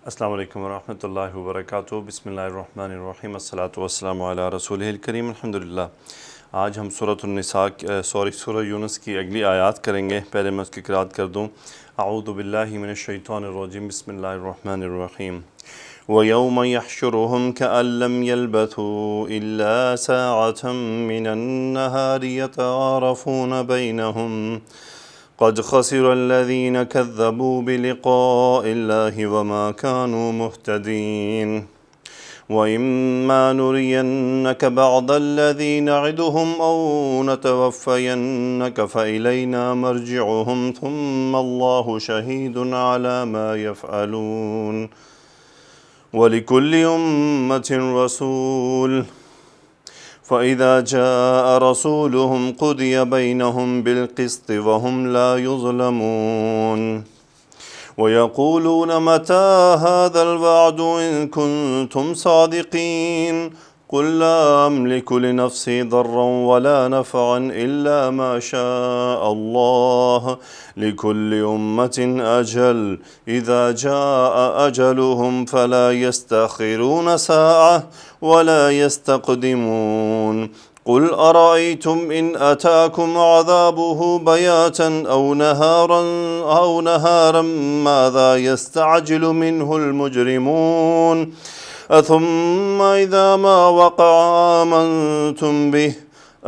السلام علیکم ورحمۃ اللہ وبرکاتہ۔ بسم اللہ الرحمن الرحیم، الصلاۃ والسلام علی رسولہ الکریم، الحمدللہ۔ آج ہم سورہ یونس کی اگلی آیات کریں گے۔ پہلے میں اس کی قرأت کر دوں۔ اعوذ باللہ من الشیطان الرجیم، بسم اللہ الرحمن الرحیم۔ وَيَوْمَ يَحْشُرُهُمْ كَأَن لَّمْ يَلْبَثُوا إِلَّا سَاعَةً مِّنَ النَّهَارِ يَتَعَارَفُونَ بَيْنَهُمْ قد خسر الذين كذبوا بلقاء الله وما كانوا مهتدين وإما نرينك بعض الذي نعدهم أو نتوفينك فإلينا مرجعهم ثم الله شهيد على ما يفعلون ولكل أمة رسول فَإِذَا جَاءَ رَسُولُهُمْ قُضِيَ بَيْنَهُمْ بِالْقِسْطِ وَهُمْ لَا يُظْلَمُونَ وَيَقُولُونَ مَتَى هَذَا الْوَعْدُ إِن كُنتُمْ صَادِقِينَ قُل لَّا أَمْلِكُ لِنَفْسِي ضَرًّا وَلَا نَفْعًا إِلَّا مَا شَاءَ اللَّهُ لِكُلِّ أُمَّةٍ أَجَلٌ إِذَا جَاءَ أَجَلُهُمْ فَلَا يَسْتَأْخِرُونَ سَاعَةً وَلَا يَسْتَقْدِمُونَ قُلْ أَرَأَيْتُمْ إِنْ أَتَاكُمْ عَذَابُهُ بَيَاتًا أَوْ نَهَارًا مَاذَا يَسْتَعْجِلُ مِنْهُ الْمُجْرِمُونَ ثُمَّ إِذَا مَا وَقَعَ آمَنْتُمْ بِهِ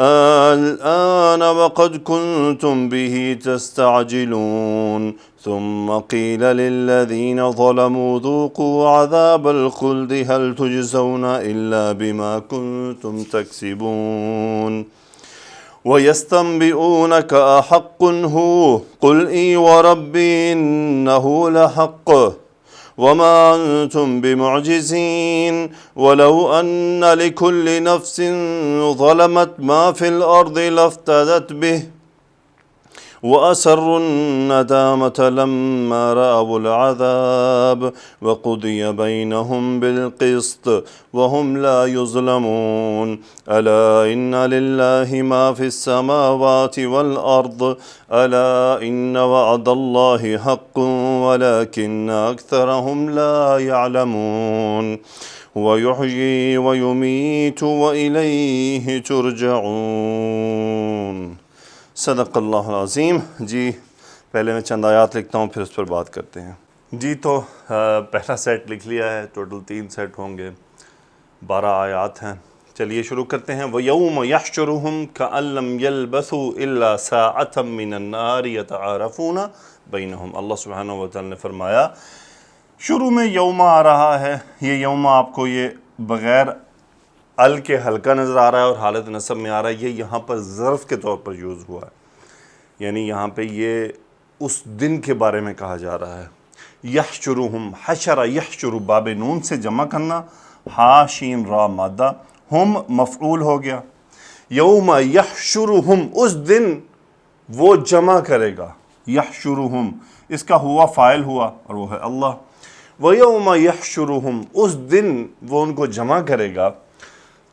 الْآنَ وَقَدْ كُنْتُمْ بِهِ تَسْتَعْجِلُونَ ثُمَّ قِيلَ لِلَّذِينَ ظَلَمُوا ذُوقُوا عَذَابَ الْخُلْدِ هَلْ تُجْزَوْنَ إِلَّا بِمَا كُنْتُمْ تَكْسِبُونَ وَيَسْتَنبِئُونَكَ أَحَقٌّ هُوَ قُلْ إِي وَرَبِّي إِنَّهُ لَحَقٌّ وَمَا أَنْتُمْ بِمُعْجِزِينَ وَلَوْ أَنَّ لِكُلِّ نَفْسٍ ظَلَمَتْ مَا فِي الْأَرْضِ لَافْتَدَتْ بِهِ وَأَسَرُّوا النَّدَامَةَ لَمَّا رَأَوُا الْعَذَابَ وَقُضِيَ بَيْنَهُمْ بِالْقِسْطِ وَهُمْ لَا يُظْلَمُونَ أَلَا إِنَّ لِلَّهِ مَا فِي السَّمَاوَاتِ وَالْأَرْضِ أَلَا إِنَّ وَعْدَ اللَّهِ حَقٌّ وَلَكِنَّ أَكْثَرَهُمْ لَا يَعْلَمُونَ هُوَ يُحْيِي وَيُمِيتُ وَإِلَيْهِ تُرْجَعُونَ۔ صدق اللہ العظیم۔ جی پہلے میں چند آیات لکھتا ہوں، پھر اس پر بات کرتے ہیں۔ جی تو پہلا سیٹ لکھ لیا ہے، ٹوٹل 3 سیٹ ہوں گے، 12 آیات ہیں۔ چلیے شروع کرتے ہیں۔ وَيَوْمَ يَحْشُرُهُمْ كَأَن لَّمْ يَلْبَثُوا إِلَّا سَاعَةً مِّنَ النَّهَارِ يَتَعَارَفُونَ بَيْنَهُمْ۔ اللہ سبحانہ وتعالی نے فرمایا شروع میں یوم آ رہا ہے۔ یہ یوم آپ کو یہ بغیر ال کے ہلکا نظر آ رہا ہے اور حالت نصب میں آ رہا ہے، یہ یہاں پر ظرف کے طور پر یوز ہوا ہے، یعنی یہاں پہ یہ اس دن کے بارے میں کہا جا رہا ہے۔ یحشرہم، حشر یحشر، باب نون سے جمع کرنا، ہا شین را مادہ، ہم مفعول ہو گیا۔ یوم یحشرہم، اس دن وہ جمع کرے گا، یحشرہم اس کا ہوا فاعل ہوا اور وہ ہے اللہ۔ وَيَوْمَ يَحْشُرُهُمْ، اس دن وہ ان کو جمع کرے گا،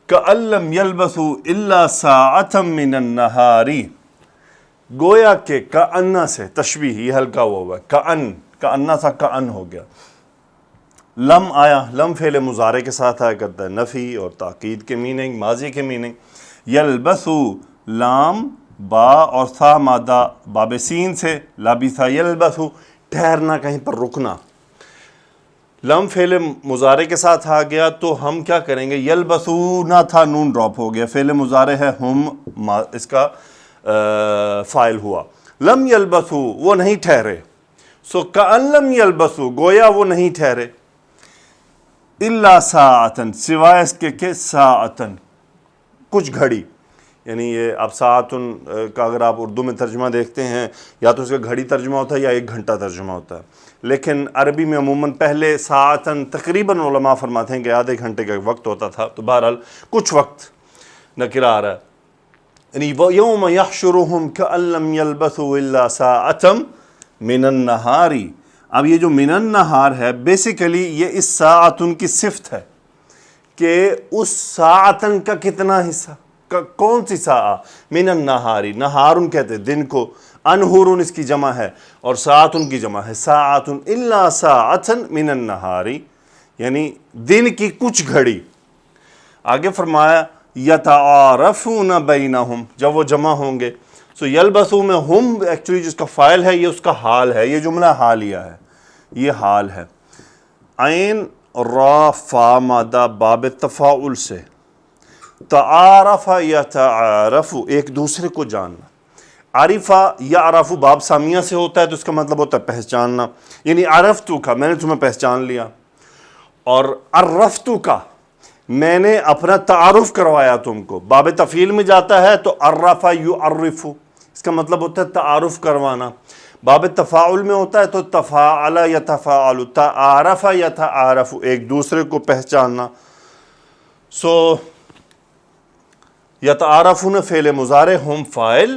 كَأَن لَّمْ يَلْبَثُوا إِلَّا سَاعَةً مِّنَ النَّهَارِ، گویا کہ کأن سے تشبیہ، یہ ہلکا ہوا ہے، کأن تھا کأن ہو گیا۔ لم آیا، لم فعل مضارع کے ساتھ آیا کرتا ہے، نفی اور تاکید کے میننگ، ماضی کے میننگ۔ یلبثو، لام با اور تھا مادہ باب سین سے، لابثا یلبثو، ٹھہرنا، کہیں پر رکنا۔ لم فعل مضارع کے ساتھ آ گیا تو ہم کیا کریں گے؟ یلبثونا تھا، نون ڈراپ ہو گیا، فعل مضارع ہے، ہم اس کا فاعل ہوا۔ لم یلبثو، وہ نہیں ٹھہرے، سو کأن لم یلبثو، گویا وہ نہیں ٹھہرے، الا ساعتن، سوائے اس کے کہ ساعتن، کچھ گھڑی، یعنی یہ اب ساعتن کا اگر آپ اردو میں ترجمہ دیکھتے ہیں یا تو اس کا گھڑی ترجمہ ہوتا ہے یا 1 گھنٹہ ترجمہ ہوتا ہے، لیکن عربی میں عموماً پہلے ساعتن تقریباً علماء فرماتے ہیں کہ آدھے گھنٹے کا وقت ہوتا تھا، تو بہرحال کچھ وقت نکرہ آ رہا ہے، یعنی یوم یحشرہم کأن لم یلبثوا الا ساعۃ من النہار۔ اب یہ جو من النہار ہے بیسیکلی یہ اس ساعتن کی صفت ہے کہ اس ساعتن کا کتنا حصہ، کون سی ساعہ؟ من النہاری، نہارن کہتے ہیں دن کو، انہورن اس کی جمع ہے، اور ساعتن کی جمع ہے، ساعتن الا ساعتن من النہاری، یعنی دن کی کچھ گھڑی۔ آگے فرمایا یتعارفون بینہم، جب وہ جمع ہوں گے، سو یلبسو میں ہم ایکچولی جس کا فائل ہے یہ اس کا حال ہے، یہ جملہ حالیہ ہے، یہ حال ہے۔ عین را فا مادہ باب تفاعل سے، تعارف یتعارف ایک دوسرے کو جاننا، عارفہ یعرف باب سامیہ سے ہوتا ہے تو اس کا مطلب ہوتا ہے پہچاننا، یعنی عرفتو کا میں نے تمہیں پہچان لیا، اور عرفتو کا میں نے اپنا تعارف کروایا تم کو۔ باب تفعیل میں جاتا ہے تو عرف یعرف، اس کا مطلب ہوتا ہے تعارف کروانا۔ باب تفاعل میں ہوتا ہے تو تفاعل یتفاعل، تعارف یتعارف، ایک دوسرے کو پہچاننا۔ سو یتعارفون فعل مضارع، ہم فاعل،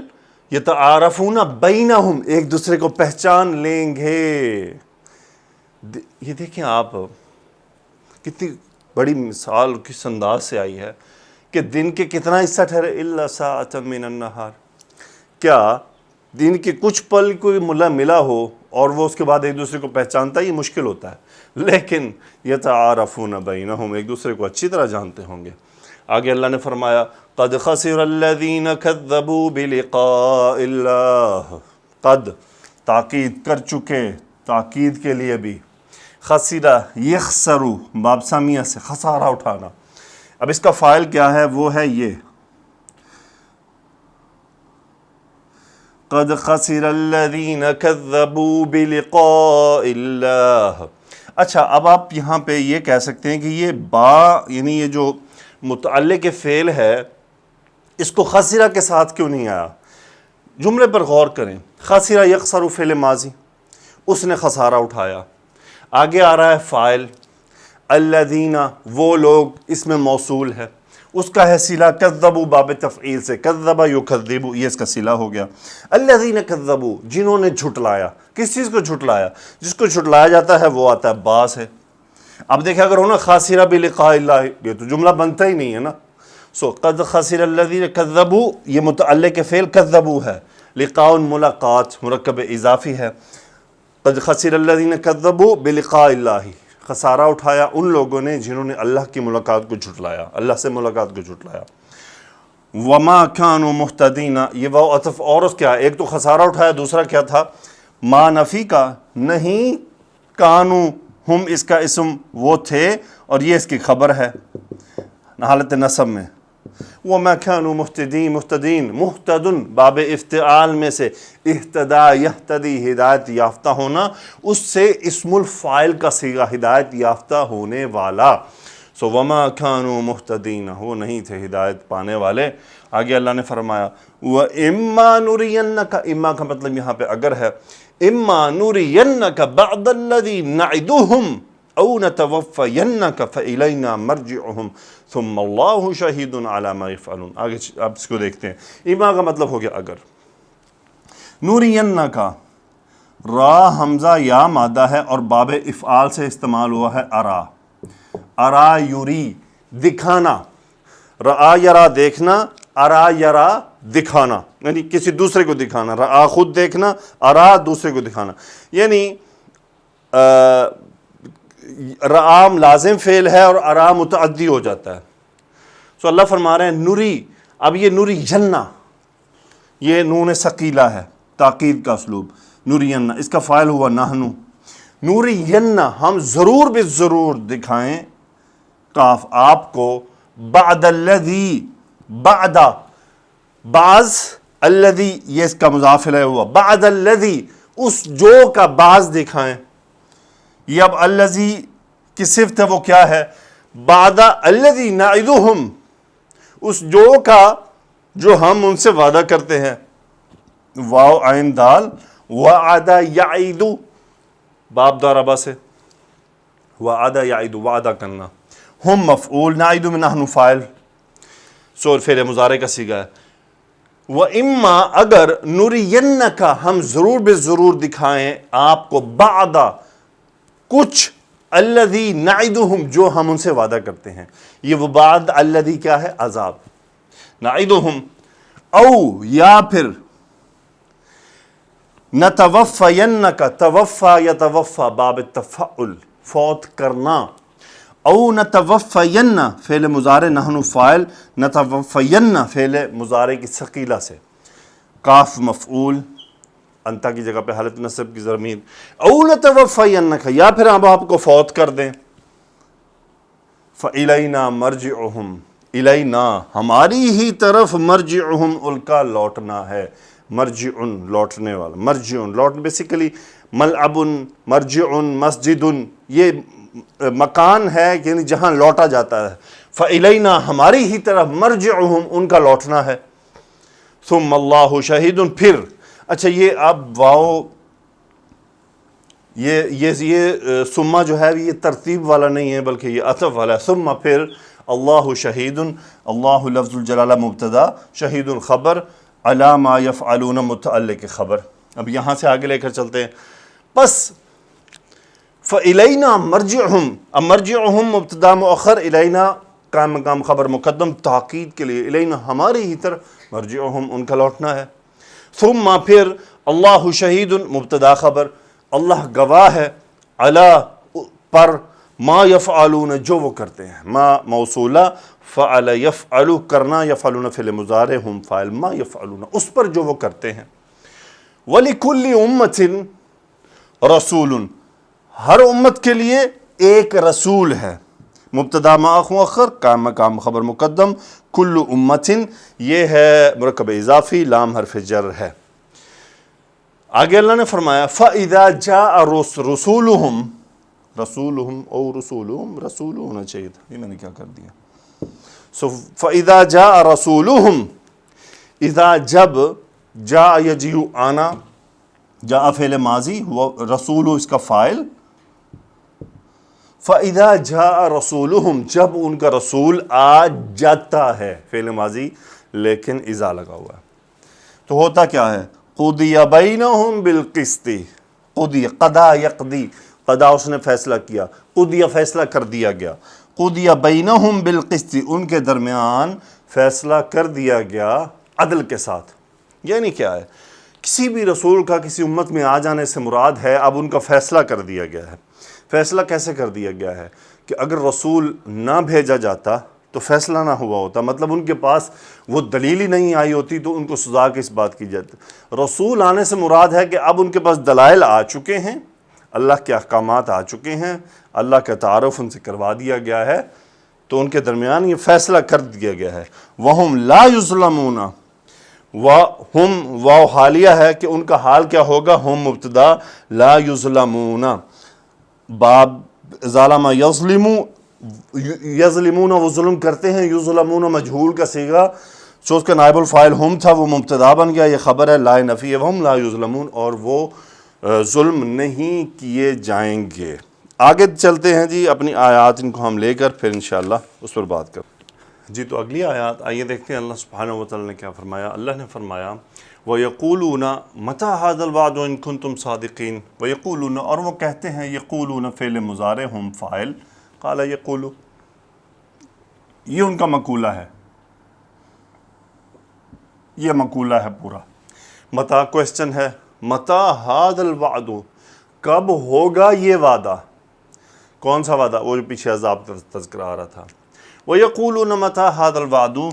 یتعارفون بینہم ایک دوسرے کو پہچان لیں گے۔ یہ دیکھیں آپ کتنی بڑی مثال کس انداز سے آئی ہے کہ دن کے کتنا حصہ ٹھہرے، الا ساعۃ من النہار، کیا دن کے کچھ پل کوئی ملا ہو اور وہ اس کے بعد ایک دوسرے کو پہچانتا ہے، یہ مشکل ہوتا ہے، لیکن یتعارفون بینہم ایک دوسرے کو اچھی طرح جانتے ہوں گے۔ آگے اللہ نے فرمایا قد خسر الذین کذبوا بلقاء اللہ، قد تاکید کر چکے، تاکید کے لیے بھی، خسرہ یخسرو باب سامیہ سے خسارہ اٹھانا۔ اب اس کا فاعل کیا ہے؟ وہ ہے یہ قد خسر الذین کذبوا بلقاء اللہ۔ اچھا اب آپ یہاں پہ یہ کہہ سکتے ہیں کہ یہ با یعنی یہ جو متعلق فعل ہے اس کو خسرہ کے ساتھ کیوں نہیں آیا؟ جملے پر غور کریں، خسرہ یخسر فعل ماضی، اس نے خسارہ اٹھایا، آگے آ رہا ہے فاعل الذین وہ لوگ، اس میں موصول ہے، اس کا ہے صلہ کذبوا باب تفعیل سے، کذب یکذب یہ اس کا صلہ ہو گیا۔ الذین کذبوا جنہوں نے جھٹلایا، کس چیز کو جھٹلایا؟ جس کو جھٹلایا جاتا ہے وہ آتا ہے با سے۔ اب دیکھیں اگر ہونا خاسرہ بلقاء اللہ، یہ تو جملہ بنتا ہی نہیں ہے نا۔ سو قد خسر الذین کذبوا یہ متعلق فعل کذبوا ہے، لقاء ملاقات مرکب اضافی ہے، قد خسر الذین کذبوا بلقاء اللہ، خسارہ اٹھایا ان لوگوں نے جنہوں نے اللہ کی ملاقات کو جھٹلایا، اللہ سے ملاقات کو جھٹلایا۔ وما كانوا مہتدین، یہ وہ عطف اور اس کیا، ایک تو خسارہ اٹھایا، دوسرا کیا تھا؟ ما نفی کا نہیں، کانو ہم اس کا اسم وہ تھے اور یہ اس کی خبر ہے حالت نصب میں۔ وما كانوا مہتدین، مہتدن باب افتعال میں سے، اہتدا یہتدی ہدایت یافتہ ہونا، اس سے اسم الفاعل کا صیغہ ہدایت یافتہ ہونے والا۔ سو وما كانوا مہتدین، وہ نہیں تھے ہدایت پانے والے۔ آگے اللہ نے فرمایا وَإِمَّا نُرِيَنَّكَ، اما کا مطلب یہاں پہ اگر ہے، اما نُرِيَنَّكَ بَعْضَ الَّذِي نَعِدُهُمْ او نتوفینک فإلینا مرجعهم ثم اللہ شہید علی ما یفعلون۔ آگے آپ اس کو دیکھتے ہیں، اما کا مطلب ہو گیا اگر، نورینک را حمزہ یا مادہ ہے اور باب افعال سے استعمال ہوا ہے ارا، ارا یری دکھانا، رآ یرا دیکھنا، ارا یرا دکھانا، یعنی کسی دوسرے کو دکھانا، رآ خود دیکھنا، ارا دوسرے کو دکھانا، یعنی رآم لازم فعل ہے اور ارا متعدی ہو جاتا ہے۔ سو اللہ فرما رہے ہیں نوری، اب یہ نوری جنہ، یہ نون ثقیلہ ہے، تاکید کا اسلوب، نورینہ، اس کا فاعل ہوا نحنو، نورینہ ہم ضرور بالضرور دکھائیں، کاف آپ کو، بعد الذی، بعد بعض، الذی یہ اس کا مضاف الیہ ہوا، بعد الذی اس جو کا بعض دکھائیں۔ یہ اب الذی کی صفت ہے وہ کیا ہے؟ بعد الذی نعدہم، اس جو کا جو ہم ان سے وعدہ کرتے ہیں، واو عین دال، وعد یعید باب ضربہ سے، وعد یعید وعدہ کرنا، ہم مفعول، نعید میں نحن فاعل، سو فعل مضارع کا صیغہ ہے۔ وَإِمَّا اگر نُرِيَنَّكَ ہم ضرور بے ضرور دکھائیں آپ کو، بعد کچھ، الذی نعدہم جو ہم ان سے وعدہ کرتے ہیں، یہ وہ بعد الذی کیا ہے؟ عذاب، نعیدہم، او یا پھر نتوفینک، توفا یتوفا باب تفعل، فوت کرنا، او نتوفین فعل مضارع نحن فاعل، نتوفین فعل مضارع کی ثقیلہ سے، کاف مفعول، انتا کی جگہ پہ حالت نصب کی ضمیر، او نتوفینک یا پھر ہم آپ کو فوت کر دیں، فَإِلَيْنَا مَرْجِعُهُمْ، الینا ہماری ہی طرف، مرجعہم ان کا لوٹنا ہے، مرجعن لوٹنے والا، مرجعن لوٹنا بیسیکلی ملعب، مرجع، مسجد، یہ مکان ہے یعنی جہاں لوٹا جاتا ہے، فَإِلَيْنَا ہماری ہی طرف، مرجعہم ان کا لوٹنا ہے، ثم اللہ شہید، پھر اچھا یہ اب واو یہ ثم جو ہے یہ ترتیب والا نہیں ہے بلکہ یہ عطف والا ہے، ثم پھر اللہ شہید، اللہ لفظ الجلالہ مبتدا، شہید خبر، علی ما یفعلون متعلق خبر۔ اب یہاں سے آگے لے کر چلتے ہیں، بس فَإِلَيْنَا مَرْجِعُهُمْ، اب مرجعہم مبتدا مؤخر، الینا قائم مقام خبر مقدم تاکید کے لیے، الینا ہماری ہی طرف، مرجعہم ان کا لوٹنا ہے، ثم پھر اللہ شہید مبتدا خبر، اللہ گواہ ہے، علی پر، ما یفعلون جو وہ کرتے ہیں، ما موصولہ، فعل یفعل کرنا، یفعلون فعل مضارع، ہم فاعل، ما یفعلون اس پر جو وہ کرتے ہیں، وَلِكُلِّ أُمَّةٍ رَسُولٌ ہر امت کے لیے ایک رسول ہے، مبتدا مؤخر قائم مقام خبر مقدم، کل امتن یہ ہے مرکب اضافی، لام حرف جر ہے۔ آگے اللہ نے فرمایا فَإِذَا جَاءَ رُسُولُهُمْ، رسولہم او رسولہم، رسول ہونا چاہیے تھا، یہ میں نے کیا کر دیا، فَإِذَا جَاءَ رَسُولُهُمْ، اذا جب، جاء یجیء آنا، جاء فعل ماضی، رسول اس کا فاعل، فَإِذَا جَاءَ رَسُولُهُمْ جب ان کا رسول آ جاتا ہے، فعل ماضی لیکن اذا لگا ہوا ہے، تو ہوتا کیا ہے، قُضِيَ بَيْنَهُمْ بِالْقِسْطِ، قُضِيَ قضا یقضی، قضا اس نے فیصلہ کیا، قُضِيَ فیصلہ کر دیا گیا، قُضِيَ بَيْنَهُمْ بِالْقِسْطِ ان کے درمیان فیصلہ کر دیا گیا عدل کے ساتھ۔ یعنی کیا ہے، کسی بھی رسول کا کسی امت میں آ جانے سے مراد ہے اب ان کا فیصلہ کر دیا گیا ہے۔ فیصلہ کیسے کر دیا گیا ہے کہ اگر رسول نہ بھیجا جاتا تو فیصلہ نہ ہوا ہوتا، مطلب ان کے پاس وہ دلیل ہی نہیں آئی ہوتی تو ان کو سزا کس بات کی جاتی۔ رسول آنے سے مراد ہے کہ اب ان کے پاس دلائل آ چکے ہیں، اللہ کے احکامات آ چکے ہیں، اللہ کا تعارف ان سے کروا دیا گیا ہے، تو ان کے درمیان یہ فیصلہ کر دیا گیا ہے۔ وَهُمْ لَا يُظْلَمُونَ، وَهُمْ واو حالیہ ہے کہ ان کا حال کیا ہوگا، ہم مبتدا، لا یظلمون باب ظالم یظلم، یظلمون وہ ظلم کرتے ہیں، یظلمون مجہول کا صیغہ، سو اس کا نائب الفاعل ہم تھا وہ مبتدا بن گیا، یہ خبر ہے لا نفی ہے، وہم لا یظلمون اور وہ ظلم نہیں کیے جائیں گے۔ آگے چلتے ہیں جی اپنی آیات ان کو ہم لے کر پھر انشاءاللہ اس پر بات کریں جی۔ تو اگلی آیات آئیے دیکھتے ہیں اللہ سبحانہ وتعالی نے کیا فرمایا۔ اللہ نے فرمایا وَيَقُولُونَ مَتَى هَذَا الْوَعْدُ إِن كُنتُمْ صَادِقِينَ، وَيَقُولُونَ اور وہ کہتے ہیں، یقولون فعل مضارع، ہم فاعل، قال یقولو یہ ان کا مقولہ ہے، یہ مقولہ ہے پورا۔ متا کوسچن ہے، متا هَذَا الْوَعْدُ کب ہوگا یہ وعدہ، کون سا وعدہ، وہ جو پیچھے عذاب تذکرہ آ رہا تھا۔ وَيَقُولُونَ مَتَى هَذَا الْوَعْدُ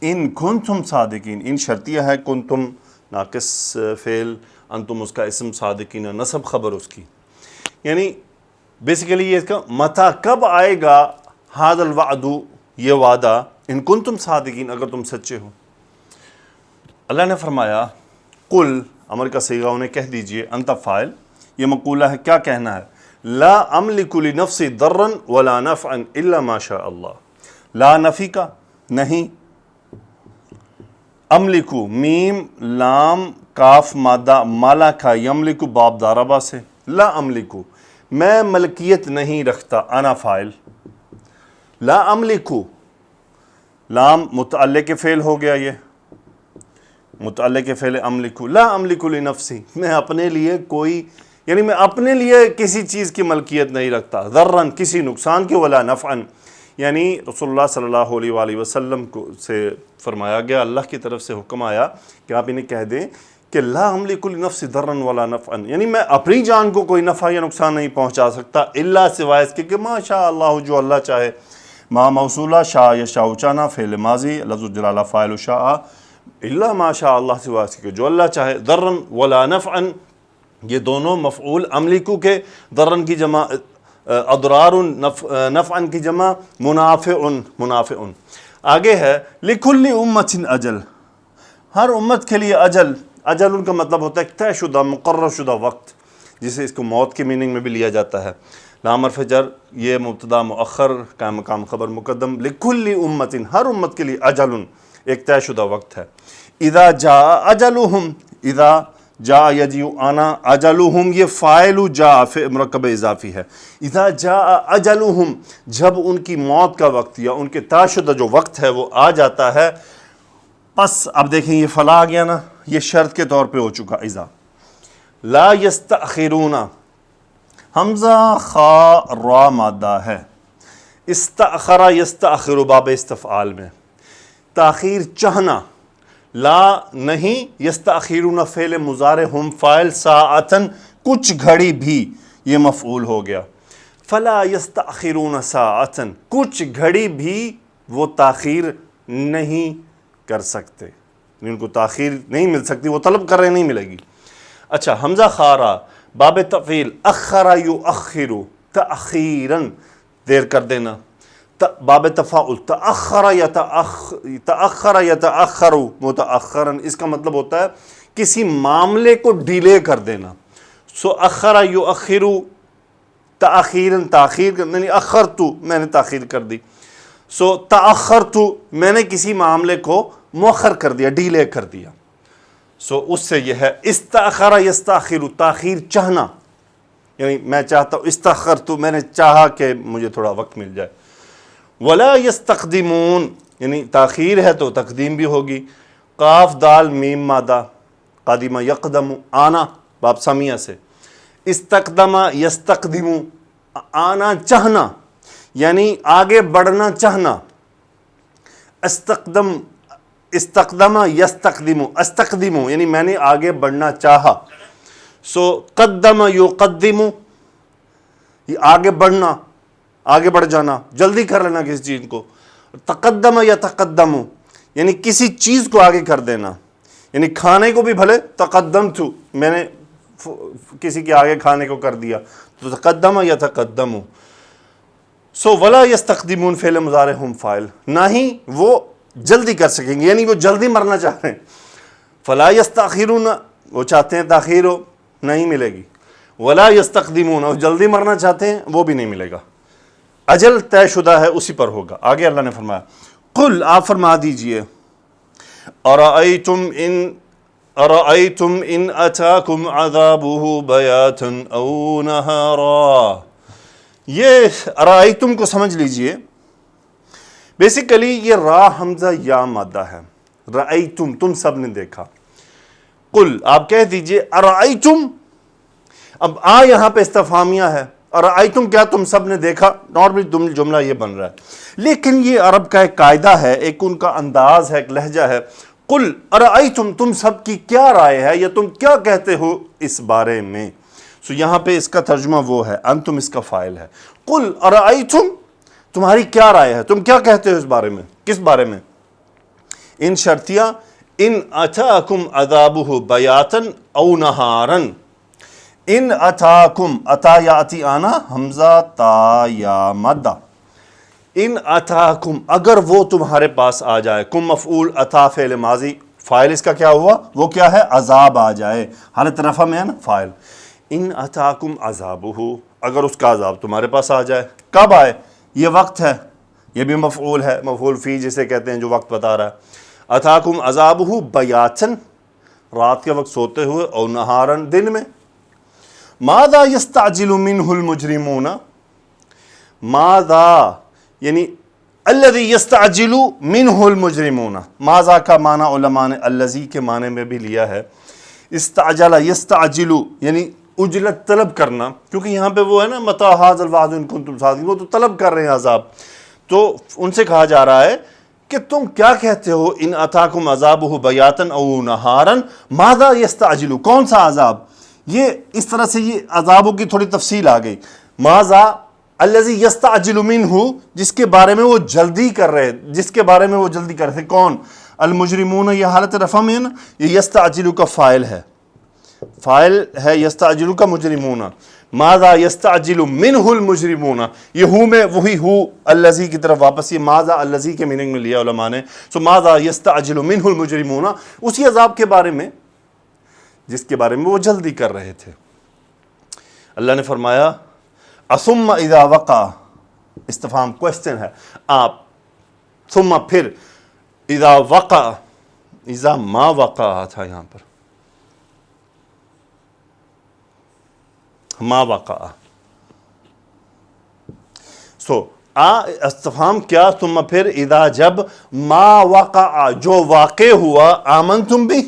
إِن كُنتُمْ صَادِقِينَ، ان شرطیہ ہے، کنتم ناقص فعل، انتم اس کا اسم، صادقین نصب خبر اس کی، یعنی بیسیکلی یہ اس کا متا کب آئے گا، هَذَا الْوَعْدُ یہ وعدہ، ان کنتم صادقین اگر تم سچے ہو۔ اللہ نے فرمایا قل، امر کا صیغہ انہیں کہہ دیجئے، انت فاعل، یہ مقولہ ہے، کیا کہنا ہے، لا املک لنفسی ضرا ولا نفعا الا ما شاء اللہ، لا نفی کا نہیں، املکو میم لام کاف مادہ مالا کا، یملکو باب داربا سے، لا املکو میں ملکیت نہیں رکھتا، انا فاعل، لا املکو لام متعلق فعل ہو گیا، یہ متعلق فعل املکو، لا املکو لنفسی میں اپنے لیے کوئی، یعنی میں اپنے لیے کسی چیز کی ملکیت نہیں رکھتا، ضرًا کسی نقصان کی، ولا نفعا یعنی رسول اللہ صلی اللہ علیہ وآلہ وسلم کو سے فرمایا گیا، اللہ کی طرف سے حکم آیا کہ آپ انہیں کہہ دیں کہ لا املک لنفس ضرا ولا نفعا، یعنی میں اپنی جان کو کوئی نفع یا نقصان نہیں پہنچا سکتا الا سوائے اس کے کہ ما شاء اللہ، جو اللہ چاہے۔ ما موصولہ، شاء یشاء چاہنا، فعل ماضی، لفظ الجلالہ فاعل شاء، الا ما شاء اللہ سوائے اس کے جو اللہ چاہے۔ ضرا ولا نفعا، یہ دونوں مفعول املکو کے، ضرا کی جمع اضرار، نفعا کی جمع منافع۔ آگے ہے لکل امت اجل، ہر امت کے لیے اجل ان کا مطلب ہوتا ہے طے شدہ مقرر شدہ وقت، جسے اس کو موت کے میننگ میں بھی لیا جاتا ہے۔ لام حرف جر، یہ مبتدا مؤخر، قائم مقام خبر مقدم۔ لکل امت، ہر امت کے لیے اجل ایک طے شدہ وقت ہے۔ اذا جاء اجلہم، اذا جاء یجیء آنا، اجلہم یہ فاعل جاء مرکب اضافی ہے۔ اذا جاء اجلہم، جب ان کی موت کا وقت یا ان کے طے شدہ جو وقت ہے وہ آ جاتا ہے، پس اب دیکھیں یہ فلا آ گیا نا، یہ شرط کے طور پہ ہو چکا۔ اذا لا یستأخرون، حمزہ خا را مادہ ہے، استأخر یستأخر باب استفعال میں، تاخیر چاہنا، لا نہیں، یستأخرون فعل مضارع، ہم فاعل، ساعتن کچھ گھڑی بھی، یہ مفعول ہو گیا۔ فلا یستأخرون ساعتن، کچھ گھڑی بھی وہ تاخیر نہیں کر سکتے، ان کو تاخیر نہیں مل سکتی، وہ طلب کر رہے نہیں ملے گی۔ اچھا، حمزہ خارا باب تفعیل، اخر یؤخر، تأخیراً دیر کر دینا، باب تفاعل، تأخر یتأخر متأخراً، اس کا مطلب ہوتا ہے کسی معاملے کو ڈیلے کر دینا۔ سو اخر یؤخر تأخیراً، تاخیر کرنا، یعنی اخرت، میں نے تاخیر کر دی۔ سو تأخرت، میں نے کسی معاملے کو مؤخر کر دیا، ڈیلے کر دیا۔ سو اس سے یہ ہے استأخر یستأخر، تاخیر چاہنا، یعنی میں چاہتا ہوں، استأخرت، میں نے چاہا کہ مجھے تھوڑا وقت مل جائے۔ ولا یستقدمون، یعنی تاخیر ہے تو تقدیم بھی ہوگی۔ قاف دال میم مادہ، قادمہ یقدم، آنا باب سامیہ سے، استقدم یستقدم، آنا چاہنا، یعنی آگے بڑھنا چاہنا۔ استقدم یستقدم، استقدم یعنی میں نے آگے بڑھنا چاہا۔ سو قدم یقدم، یہ آگے بڑھنا، آگے بڑھ جانا، جلدی کر لینا کسی چیز کو۔ تقدم یتقدم، یعنی کسی چیز کو آگے کر دینا، یعنی کھانے کو بھی بھلے تقدمت، میں نے کسی کے آگے کھانے کو کر دیا، تو تقدم یتقدم۔ سو ولا یستقدمون فعل مضارع ہم فاعل، نہ ہی وہ جلدی کر سکیں گے، یعنی وہ جلدی مرنا چاہ رہے ہیں۔ فلا یستأخرون، وہ چاہتے ہیں تاخیر ہو، نہیں ملے گی۔ ولا یستقدمون، وہ جلدی مرنا چاہتے ہیں، وہ بھی نہیں ملے گا۔ اجل طے شدہ ہے، اسی پر ہوگا۔ آگے اللہ نے فرمایا قل، آپ فرما دیجئے، ارأیتم ان اتاکم عذابہ بیاتا او نہارا، یہ ارأیتم کو سمجھ لیجئے، بیسیکلی یہ را حمزہ یا مادہ ہے، رأیتم تم سب نے دیکھا۔ قل آپ کہہ دیجئے ارأیتم، اب یہاں پہ استفہامیہ ہے، ارأیتم کیا تم سب نے دیکھا، نارملی جملہ یہ بن رہا ہے، لیکن یہ عرب کا ایک قاعدہ ہے، ایک ان کا انداز ہے، ایک لہجہ ہے۔ قل ارأیتم، تم سب کی کیا رائے ہے یا تم کیا کہتے ہو اس بارے میں۔ سو یہاں پہ اس کا ترجمہ وہ ہے، انتم اس کا فاعل ہے۔ قل ارأیتم، تمہاری کیا رائے ہے، تم کیا کہتے ہو اس بارے میں، کس بارے میں۔ ان شرطیہ، ان اتاکم عذابہ بیاتا او نہارا، ان اتاکم، اتا یاتی آنا، حمزہ تا یا مدہ، ان اتاکم اگر وہ تمہارے پاس آ جائے، کم مفعول، اتا فعل ماضی، فاعل اس کا کیا ہوا، وہ کیا ہے، عذاب آ جائے، حالت رفع میں ہے نا فاعل۔ ان اتاکم عذابہ، اگر اس کا عذاب تمہارے پاس آ جائے، کب آئے، یہ وقت ہے، یہ بھی مفعول ہے، مفعول فی جسے کہتے ہیں جو وقت بتا رہا ہے۔ اتاکم عذابہ بیاتن، رات کے وقت سوتے ہوئے، او نہارن دن میں۔ ماذا یستعجل منہ المجرمون، ماذا یعنی الذی یستعجل منہ المجرمون، ماذا کا معنی علماء نے الذی کے معنی میں بھی لیا ہے۔ استعجل یستعجل یعنی اجلت طلب کرنا، کیونکہ یہاں پہ وہ ہے نا متی ھذا الوعد ان کنتم صادقین، وہ تو طلب کر رہے ہیں عذاب۔ تو ان سے کہا جا رہا ہے کہ تم کیا کہتے ہو ان اتاکم عذابہ بیاتن او نہارن ماذا یستعجل، کون سا عذاب؟ یہ اس طرح سے یہ عذابوں کی تھوڑی تفصیل آ گئی. ماذا الذی یستعجل منہ، جس کے بارے میں وہ جلدی کر رہے، جس کے بارے میں وہ جلدی کر رہے تھے. کون؟ المجرمون، یہ حالت رفع میں ہے نا، یہ یستعجل کا فاعل ہے، فاعل ہے یستعجل کا مجرمون. ماذا یستعجل منہ المجرمون، یہ ہو میں وہی ہو الذی کی طرف واپس، یہ ماذا الذی کے میننگ میں لیا علماء نے. سو ماذا یستعجل منہ المجرمون، اسی عذاب کے بارے میں جس کے بارے میں وہ جلدی کر رہے تھے. اللہ نے فرمایا اثم اذا وقع، استفہام کوشچن ہے، آپ ثم پھر، اذا وقع، اذا ما وقع تھا یہاں پر، ما وقع. سو استفہام کیا، ثم پھر، اذا جب، ما وقع جو واقع ہوا، آمنتم بھی.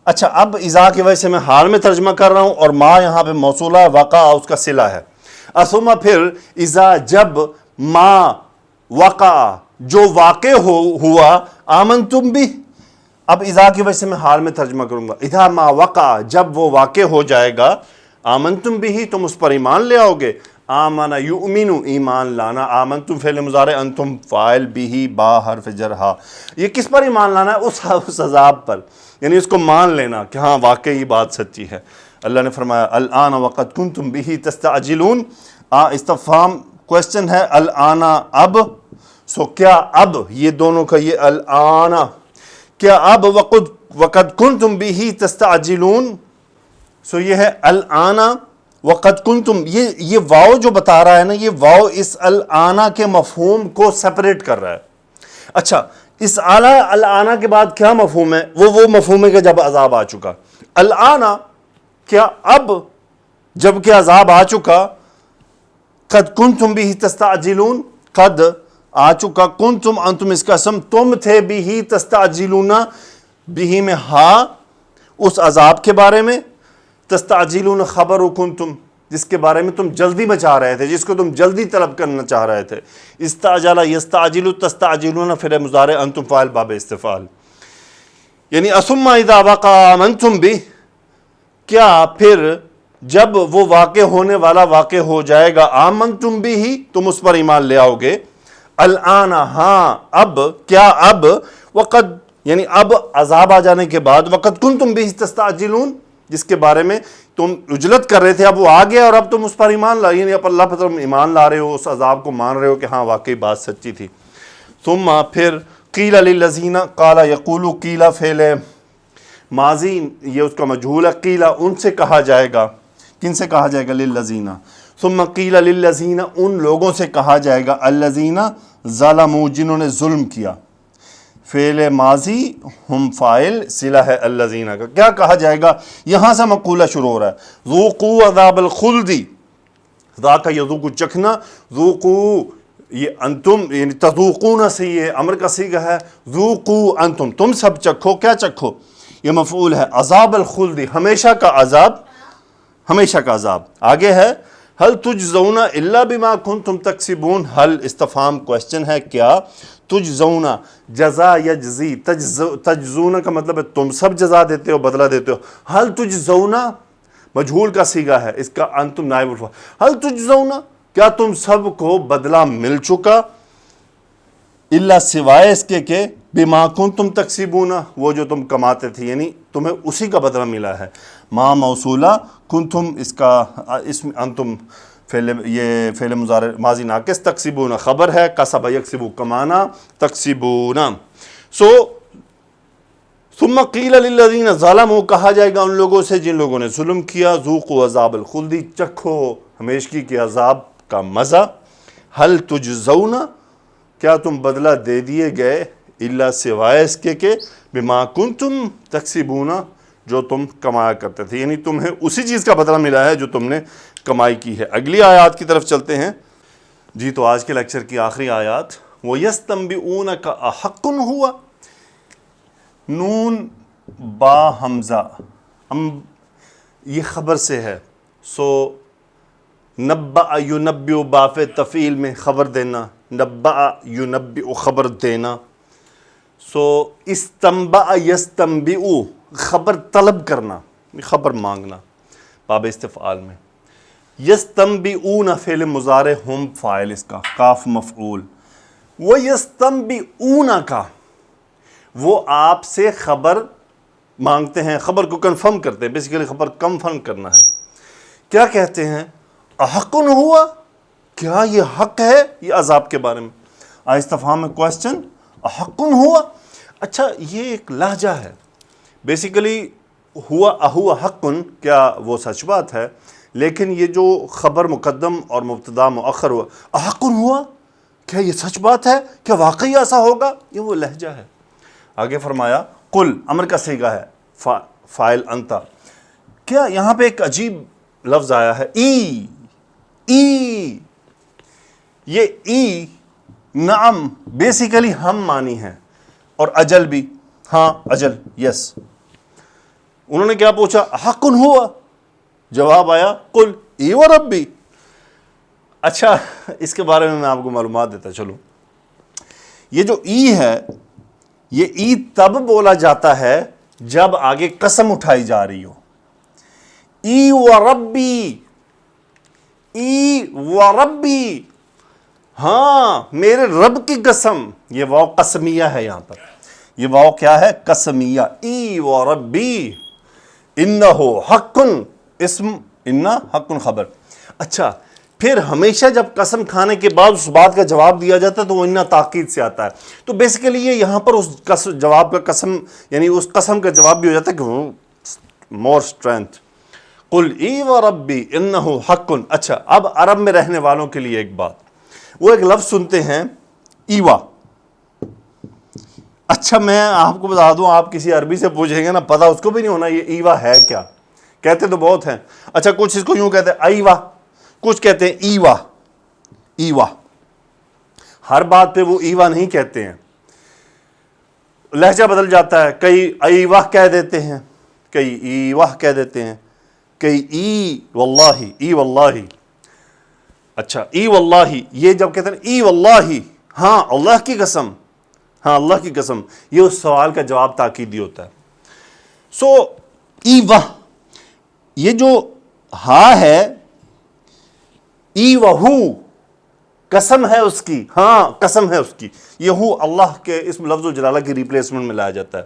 اچھا اب اذا کی وجہ سے میں حال میں ترجمہ کر رہا ہوں اور ما یہاں پہ موصولہ ہے، وقع اس کا صلہ ہے. ثم پھر، اذا جب، ما وقع جو واقع ہوا، آمنتم بھی. اب اذا کی وجہ سے میں حال میں ترجمہ کروں گا، اذا ما وقع جب وہ واقع ہو جائے گا، آمنتم بھی تم اس پر ایمان لے آؤ گے. آمن یؤمن ایمان لانا، آمنتم فعل مضارع، انتم فاعل، بھی با حرف جر ہا. یہ کس پر ایمان لانا ہے؟ اس عذاب پر، یعنی اس کو مان لینا کہ ہاں واقعی یہ بات سچی ہے. اللہ نے فرمایا الآن وقد کنتم به تستعجلون، استفہام کوشچن ہے، الآن اب. سو کیا اب، یہ دونوں کا یہ الآن، کیا اب وقد کنتم به تستعجلون. سو یہ ہے الآن وقد کنتم، یہ واو جو بتا رہا ہے نا، یہ واو اس الآن کے مفہوم کو سپریٹ کر رہا ہے. اچھا اس الآن کے بعد کیا مفہوم ہے؟ وہ مفہوم ہے کہ جب عذاب آ چکا. الآن کیا اب جب کہ عذاب آ چکا، قد کنتم به تستعجلون، قد آ چکا، کنتم انتم اس کا اسم، تم تھے به تستعجلون، به میں ہا اس عذاب کے بارے میں، تستعجلون خبر کنتم جس کے بارے میں تم جلدی مچا رہے تھے، جس کو تم جلدی طلب کرنا چاہ رہے تھے. استعجل یستعجل تستعجلون فعل مضارع، انتم فاعل باب استفعال. یعنی ثم اذا وقع آمنتم به، کیا پھر جب وہ واقع ہونے والا واقع ہو جائے گا، آمنتم به تم اس پر ایمان لے آؤ گے. الآن ہاں اب، کیا اب، وقد یعنی اب عذاب آ جانے کے بعد، وقد کنتم به تستعجلون جس کے بارے میں تم اجلت کر رہے تھے، اب وہ آ گیا اور اب تم اس پر ایمان لا، یعنی اب اللہ پر تم ایمان لا رہے ہو، اس عذاب کو مان رہے ہو کہ ہاں واقعی بات سچی تھی. ثم پھر، قیل للذین، قال یقول، قیل فعل ماضی یہ اس کا مجہول ہے، قیل ان سے کہا جائے گا، کن سے کہا جائے گا؟ للذین. ثم قیل للذین ان لوگوں سے کہا جائے گا، الذین ظلموا جنہوں نے ظلم کیا. فعل ماضی ہم فاعل، صلہ ہے الذین کا. کیا کہا جائے گا؟ یہاں سے مقولہ شروع ہو رہا ہے، ذوقوا عذاب الخلد، ذاق یذوق چکھنا، ذوقوا یہ انتم یعنی تذوقون سے یہ امر کا صیغہ ہے، ذوقوا انتم تم سب چکھو. کیا چکھو؟ یہ مفعول ہے، عذاب الخلد ہمیشہ کا عذاب، ہمیشہ کا عذاب. آگے ہے هل تجزون الا بما کنتم تکسبون، هل استفہام کوشچن ہے، کیا تجزون جزا یجزی، تجزون کا مطلب ہے تم سب جزا دیتے ہو، بدلہ دیتے ہو. هل تجزون مجہول کا صیغہ ہے، اس کا انتم نائب الفاعل. هل تجزون کیا تم سب کو بدلہ مل چکا، الا سوائے اس کے کہ بما کنتم تکسبون وہ جو تم کماتے تھے، یعنی تمہیں اسی کا بدلہ ملا ہے. ما موصولہ، کنتم اس کا اسم، انتم یہ فعل مضارع ماضی ناقص، تکسبون خبر ہے، کسب یکسب کمانا، تکسبون. سو ثم قیل للذین ظلموا کہا جائے گا ان لوگوں سے جن لوگوں نے ظلم کیا، ذوقوا عذاب الخلد چکھو ہمیشگی کے عذاب کا مزہ. هل تجزون کیا تم بدلہ دے دیے گئے، الا سوائے اس کے کہ بما کنتم تکسبون جو تم کمایا کرتے تھے، یعنی تمہیں اسی چیز کا بدلہ ملا ہے جو تم نے کمائی کی ہے. اگلی آیات کی طرف چلتے ہیں جی. تو آج کے لیکچر کی آخری آیات، وَيَسْتَنْبِئُونَكَ أَحَقٌّ هُوَ، نون با حمزہ، یہ خبر سے ہے. سو نبأ یونبئ باف تفعیل میں خبر دینا، نبأ ینبئ خبر دینا. سو استنبأ یستنبئ خبر طلب کرنا، خبر مانگنا باب استفعال میں. یستنبئون فعل مضارع، ہم فاعل اس کا، کاف مفعول. وہ یستنبئون کا وہ آپ سے خبر مانگتے ہیں، خبر کو کنفرم کرتے ہیں، بیسیکلی خبر کنفرم کرنا ہے. کیا کہتے ہیں؟ احق ہوا، کیا یہ حق ہے؟ یہ عذاب کے بارے میں استفہام میں کوسچن، احق ہوا. اچھا یہ ایک لہجہ ہے، بیسیکلی ہوا اہوا حق، کیا وہ سچ بات ہے؟ لیکن یہ جو خبر مقدم اور مبتدا مؤخر ہوا، احق ہوا، کیا یہ سچ بات ہے؟ کیا واقعی ایسا ہوگا؟ یہ وہ لہجہ ہے. آگے فرمایا قل، امر کا صیغہ ہے، فاعل انتا. کیا یہاں پہ ایک عجیب لفظ آیا ہے، ای. یہ ای نعم بیسیکلی ہم معنی ہیں، اور اجل بھی، ہاں اجل، یس. انہوں نے کیا پوچھا؟ حق ہوا، جواب آیا قل ای و ربی. اچھا اس کے بارے میں آپ کو معلومات دیتا چلو. یہ جو ای ہے، یہ ای تب بولا جاتا ہے جب آگے قسم اٹھائی جا رہی ہو. ای و ربی، ای و ربی، ہاں میرے رب کی قسم. یہ واو قسمیہ ہے، یہاں پر یہ واو کیا ہے؟ قسمیہ. ای و ربی انہو حق، اسم انہ، حق خبر. اچھا پھر ہمیشہ جب قسم کھانے کے بعد اس بات کا جواب دیا جاتا ہے تو وہ انہ تاکید سے آتا ہے. تو بیسیکلی یہ یہاں پر اس جواب کا قسم، یعنی اس قسم کا جواب بھی ہو جاتا ہے کہ مور اسٹرینتھ. قل ای و ربی انہو حق. اچھا اب عرب میں رہنے والوں کے لیے ایک بات، وہ ایک لفظ سنتے ہیں ایوا. اچھا میں آپ کو بتا دوں، آپ کسی عربی سے پوچھیں گے نا، پتہ اس کو بھی نہیں ہونا یہ ایوا ہے کیا. کہتے تو بہت ہیں. اچھا کچھ اس کو یوں کہتے ہیں ایوا، کچھ کہتے ہیں ایوا. ایوا ہر بات پہ وہ ایوا نہیں کہتے ہیں، لہجہ بدل جاتا ہے. کئی ایوا کہہ دیتے ہیں، کئی ایوا کہہ دیتے ہیں، کئی ای واللہ، ای واللہ. اچھا ای واللہ، یہ جب کہتے ہیں ای واللہ، ہاں اللہ کی قسم، ہاں اللہ کی قسم، یہ اس سوال کا جواب تاکیدی ہوتا ہے. سو ای واہ، یہ جو ہاں ہے، ای وہو، قسم ہے اس کی، ہاں قسم ہے اس کی. یہ ہو اللہ کے اسم لفظ و جلالہ کی ریپلیسمنٹ میں لایا جاتا ہے.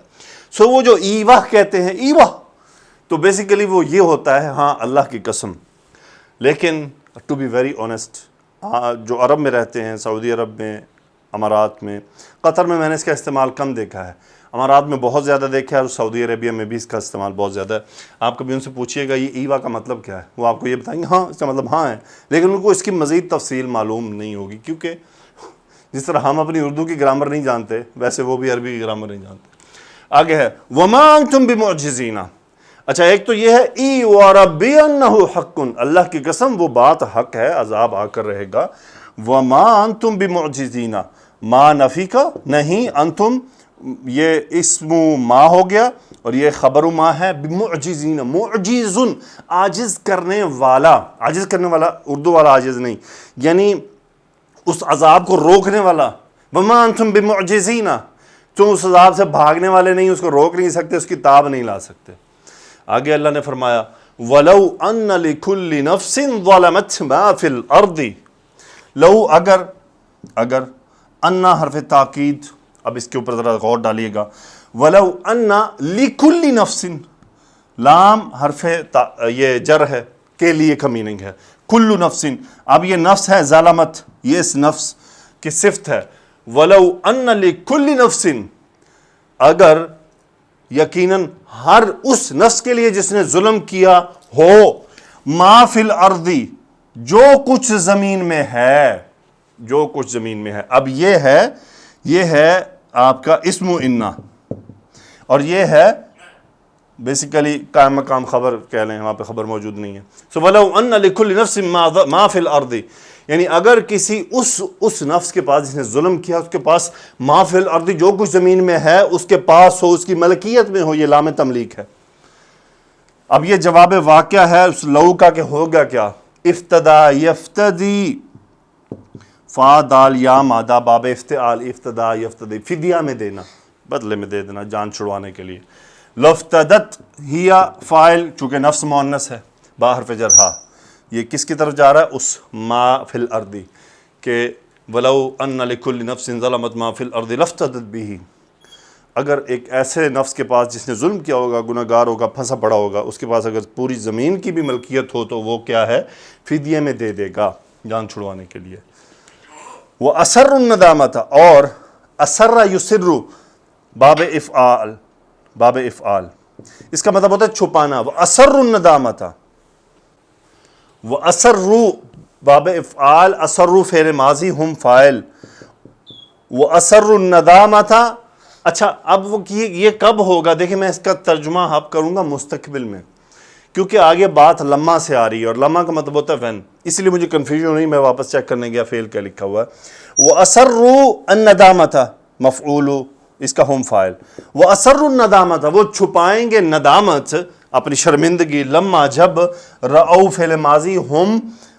سو وہ جو ای واہ کہتے ہیں، ای واہ، تو بیسیکلی وہ یہ ہوتا ہے ہاں اللہ کی قسم. لیکن ٹو بی ویری آنیسٹ، جو عرب میں رہتے ہیں، سعودی عرب میں، امارات میں، قطر میں میں نے اس کا استعمال کم دیکھا ہے، امارات میں بہت زیادہ دیکھا ہے، اور سعودی عربیہ میں بھی اس کا استعمال بہت زیادہ ہے. آپ کبھی ان سے پوچھیے گا یہ ایوا کا مطلب کیا ہے، وہ آپ کو یہ بتائیں گے ہاں اس کا مطلب ہاں ہے، لیکن ان کو اس کی مزید تفصیل معلوم نہیں ہوگی، کیونکہ جس طرح ہم اپنی اردو کی گرامر نہیں جانتے ویسے وہ بھی عربی کی گرامر نہیں جانتے. آگے ہے وما انتم بمعجزین. اچھا ایک تو یہ ہے ای وربی انہ حق، اللہ کی قسم وہ بات حق ہے، عذاب آ کر رہے گا. وما انتم بمعجزین، ما نفی کا نہیں، انتم یہ اسم ما ہو گیا اور یہ خبر ما ہے. بمعجزین، معجز عاجز کرنے والا، عاجز کرنے والا اردو والا عاجز نہیں، یعنی اس عذاب کو روکنے والا. وما انتم بمعجزین، تم اس عذاب سے بھاگنے والے نہیں، اس کو روک نہیں سکتے، اس کی تاب نہیں لا سکتے. آگے اللہ نے فرمایا وَلَوْ أَنَّ لِكُلِّ نَفْسٍ ظَلَمَتْ مَا فِي الْأَرْضِ. لو اگر انا حرف تاکید، اب اس کے اوپر ذرا غور ڈالیے گا. وَلَوْ أَنَّ لِكُلِّ نَفْسٍ، لام حرف یہ جر ہے، کے لیے کا میننگ ہے. کلُّ نفسٍ، اب یہ نفس ہے ظلمت، یہ اس نفس کی صفت ہے. وَلَوْ أَنَّ لِكُلِّ نَفْسٍ، اگر یقیناً ہر اس نفس کے لیے جس نے ظلم کیا ہو، ما فی الارض، جو کچھ زمین میں ہے، جو کچھ زمین میں ہے. اب یہ ہے آپ کا اسم انا، اور یہ ہے بیسیکلی قائم مقام خبر کہہ لیں، وہاں پہ خبر موجود نہیں ہے. سو وَلَوْ أَنَّ لِكُلِّ نَفْسٍ مَا فِي الْأَرْضِ، یعنی اگر کسی اس نفس کے پاس جس نے ظلم کیا، اس کے پاس ما فی الارض، جو کچھ زمین میں ہے اس کے پاس ہو، اس کی ملکیت میں ہو، یہ لام تملیک ہے. اب یہ جواب واقعہ ہے اس لو کا کہ ہوگا کیا. افتدا یفتدی فا دال یا مادہ باب افتعال افتدا یفتدی، فدیہ میں دینا، بدلے میں دے دینا جان چھڑوانے کے لیے. لفتدت ہیا فاعل، چونکہ نفس مؤنث ہے، با حرف جر ہا، یہ کس کی طرف جا رہا ہے؟ اس ما فی الارض، کہ ولو ان لکل نفس ظلمت ما فی الارض لافتدت بہ، اگر ایک ایسے نفس کے پاس جس نے ظلم کیا ہوگا، گناہ گار ہوگا، پھنسا پڑا ہوگا، اس کے پاس اگر پوری زمین کی بھی ملکیت ہو تو وہ کیا ہے؟ فدیے میں دے دے گا جان چھڑوانے کے لیے. وہ اسر الندامت، اور اسر یسر باب افعال، باب افعال، اس کا مطلب ہوتا ہے چھپانا. وہ اسر الندامت، وہ اسرو باب افعال، اسرو فعل ماضی، ہم فاعل، وہ اسر الندامت. اچھا اب وہ یہ کب ہوگا؟ دیکھیں میں اس کا ترجمہ اب کروں گا مستقبل میں، کیونکہ آگے بات لمحہ سے آ رہی ہے اور لمحہ کا مطلب ہوتا ہے وین، اس لیے مجھے کنفیوژن نہیں، میں واپس چیک کرنے گیا فعل کیا لکھا ہوا ہے. وہ اسرو الندامت مفعول، اس کا ہم فاعل. وہ اسر الندامت، وہ چھپائیں گے ندامت، اپنی شرمندگی، لمحہ جب رأو فعل ماضی، ہم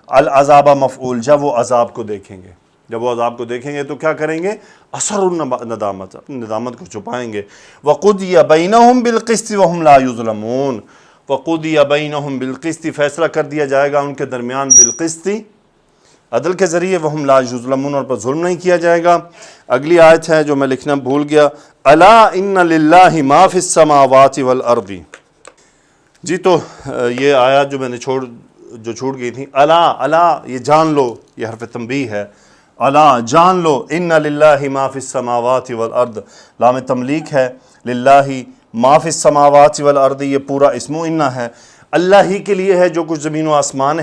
العذاب مفعول، جب وہ عذاب کو دیکھیں گے، جب وہ عذاب کو دیکھیں گے تو کیا کریں گے؟ اثر الندامت، اپنی ندامت کو چھپائیں گے. وَقُضِيَ بَيْنَهُمْ بِالْقِسْطِ وَهُمْ لَا يُظْلَمُونَ، وَقُضِيَ بَيْنَهُمْ بِالْقِسْطِ، فیصلہ کر دیا جائے گا ان کے درمیان، بالقسط، عدل کے ذریعے، وَهُمْ لَا يُظْلَمُونَ، اور پر ظلم نہیں کیا جائے گا. اگلی آیت ہے جو میں لکھنا بھول گیا، أَلَا إِنَّ لِلَّهِ مَا فِي السَّمَاوَاتِ وَالْأَرْضِ. جی تو یہ آیات جو میں نے چھوٹ گئی تھی، الا الا، یہ جان لو، یہ حرف تنبیہ ہے، الا جان لو، ان للہ ما فی السماوات والارض، لام تملیک ہے، للہ ما فی السماوات والارض، یہ پورا اسم و انہ ہے، اللہ ہی کے لیے ہے جو کچھ زمین و آسمان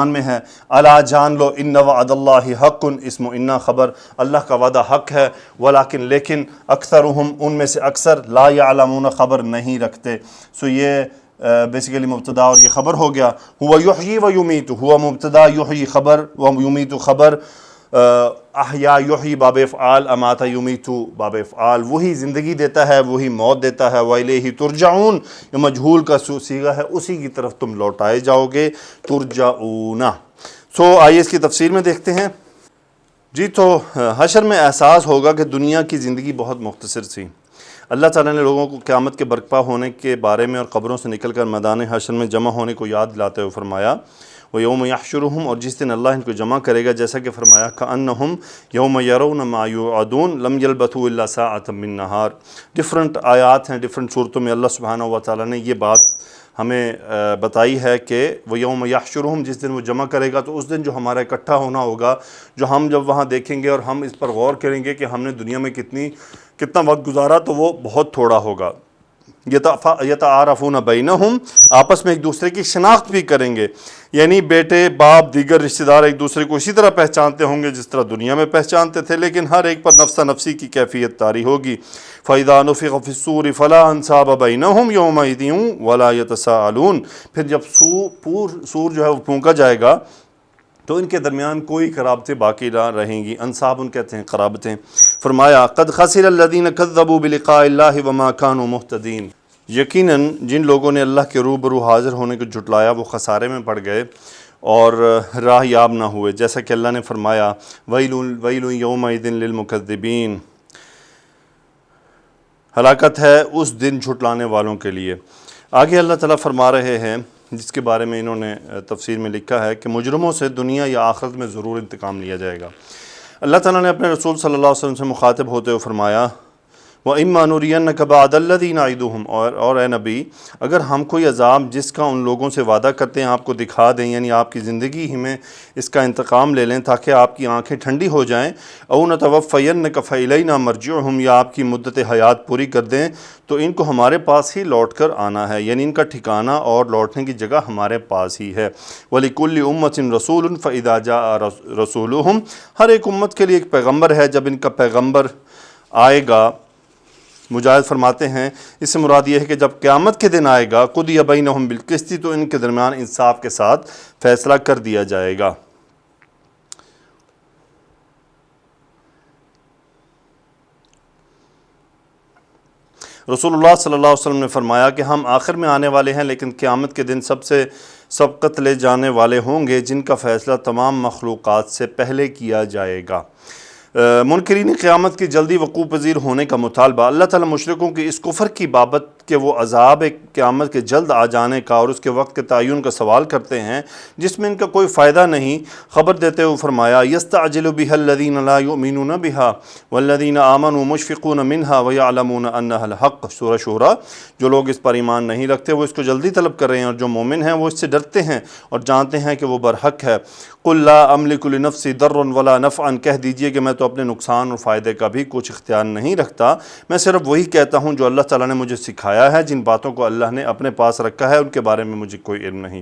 میں ہے. الا جان لو، ان وعد اللہ حق، اسم و انہ خبر، اللہ کا وعدہ حق ہے، ولیکن لیکن اکثرہم، ان میں سے اکثر، لا یعلمون، خبر نہیں رکھتے. سو یہ بیسیکلی مبتدا اور یہ خبر ہو گیا. ہوا یحیی و یمیت، ہوا مبتدا، یحیی خبر، و یمیت خبر. احیا یحیی باب افعال، امات یمیت باب افعال، وہی زندگی دیتا ہے، وہی موت دیتا ہے. وَإِلَيْهِ تُرْجَعُونَ، یہ مجہول کا صیغہ ہے، اسی کی طرف تم لوٹائے جاؤ گے. ترجعون. سو آئیے اس کی تفسیر میں دیکھتے ہیں. جی تو حشر میں احساس ہوگا کہ دنیا کی زندگی بہت مختصر تھی. اللہ تعالیٰ نے لوگوں کو قیامت کے برپا ہونے کے بارے میں اور قبروں سے نکل کر میدان حشر میں جمع ہونے کو یاد دلاتے ہوئے فرمایا، وَيَوْمَ يَحْشُرُهُمْ، اور جس دن اللہ ان کو جمع کرے گا، جیسا کہ فرمایا، كَأَنَّهُمْ يَوْمَ يَرَوْنَ مَا يُوعَدُونَ لَمْ يَلْبَثُوا إِلَّا سَاعَةً مِّن نَّهَارٍ. ڈفرنٹ آیات ہیں، ڈفرنٹ صورتوں میں اللہ سبحانہ و تعالیٰ نے یہ بات ہمیں بتائی ہے کہ وہ یوم یحشرہم، جس دن وہ جمع کرے گا، تو اس دن جو ہمارا اکٹھا ہونا ہوگا، جو ہم جب وہاں دیکھیں گے اور ہم اس پر غور کریں گے کہ ہم نے دنیا میں کتنا وقت گزارا، تو وہ بہت تھوڑا ہوگا. یتعارفون بینہم، آپس میں ایک دوسرے کی شناخت بھی کریں گے، یعنی بیٹے، باپ، دیگر رشتہ دار ایک دوسرے کو اسی طرح پہچانتے ہوں گے جس طرح دنیا میں پہچانتے تھے، لیکن ہر ایک پر نفسا نفسی کی کیفیت طاری ہوگی. فَإِذَا نُفِخَ فِي الصُّورِ فَلَا أَنْسَابَ بَيْنَهُمْ يَوْمَئِذٍ وَلَا يَتَسَاءَلُونَ. پھر جب سور جو ہے وہ پھونکا جائے گا تو ان کے درمیان کوئی قرابتیں باقی نہ رہیں گی. انصاب ان کہتے ہیں قرابتیں. فرمایا، قد خسر الذین کذبوا بلقاء اللہ وما كانوا مہتدین، یقیناً جن لوگوں نے اللہ کے روبرو حاضر ہونے کو جھٹلایا وہ خسارے میں پڑ گئے اور راہ یاب نہ ہوئے. جیسا کہ اللہ نے فرمایا، ویل یومئذ للمکذبین، ہلاکت ہے اس دن جھٹلانے والوں کے لیے. آگے اللہ تعالیٰ فرما رہے ہیں، جس کے بارے میں انہوں نے تفسیر میں لکھا ہے کہ مجرموں سے دنیا یا آخرت میں ضرور انتقام لیا جائے گا. اللہ تعالیٰ نے اپنے رسول صلی اللہ علیہ وسلم سے مخاطب ہوتے ہوئے فرمایا، وَإِمَّا نُرِيَنَّكَ بَعْضَ الَّذِي نَعِدُهُمْ، اور اے نبی اگر ہم کوئی عذاب جس کا ان لوگوں سے وعدہ کرتے ہیں آپ کو دکھا دیں، یعنی آپ کی زندگی ہی میں اس کا انتقام لے لیں تاکہ آپ کی آنکھیں ٹھنڈی ہو جائیں، اَوْ نَتَوَفَّيَنَّكَ فَإِلَيْنَا مَرْجِعُهُمْ، یا آپ کی مدت حیات پوری کر دیں تو ان کو ہمارے پاس ہی لوٹ کر آنا ہے، یعنی ان کا ٹھکانہ اور لوٹنے کی جگہ ہمارے پاس ہی ہے. وَلِكُلِّ أُمَّةٍ رَسُولٌ فَإِذَا جَاءَ رَسُولُهُمْ، ہر ایک امت کے لیے ایک پیغمبر ہے، جب ان کا پیغمبر آئے گا. مجاہد فرماتے ہیں اس سے مراد یہ ہے کہ جب قیامت کے دن آئے گا، قُضِیَ بَیْنَهُمْ بِالْقِسْطِ، تو ان کے درمیان انصاف کے ساتھ فیصلہ کر دیا جائے گا. رسول اللہ صلی اللہ علیہ وسلم نے فرمایا کہ ہم آخر میں آنے والے ہیں، لیکن قیامت کے دن سب سے سبقت لے جانے والے ہوں گے جن کا فیصلہ تمام مخلوقات سے پہلے کیا جائے گا۔ منکرین قیامت کی جلدی وقوع پذیر ہونے کا مطالبہ۔ اللہ تعالیٰ مشرکوں کی اس کفر کی بابت کہ وہ عذاب قیامت کے جلد آ جانے کا اور اس کے وقت کے تعین کا سوال کرتے ہیں جس میں ان کا کوئی فائدہ نہیں، خبر دیتے ہوئے فرمایا یستعجل بها الذین لا یؤمنون بها والذین آمنوا مشفقون منها ویعلمون انها الحق۔ سورہ شورى۔ جو لوگ اس پر ایمان نہیں رکھتے وہ اس کو جلدی طلب کر رہے ہیں، اور جو مومن ہیں وہ اس سے ڈرتے ہیں اور جانتے ہیں کہ وہ برحق ہے۔ قل لا املک لنفسی ضرا ولا نفعا، کہہ دیجئے کہ میں تو اپنے نقصان اور فائدے کا بھی کچھ اختیار نہیں رکھتا، میں صرف وہی کہتا ہوں جو اللہ تعالیٰ نے مجھے سکھایا ہے۔ جن باتوں کو اللہ نے اپنے پاس رکھا ہے ان کے بارے میں مجھے کوئی علم نہیں۔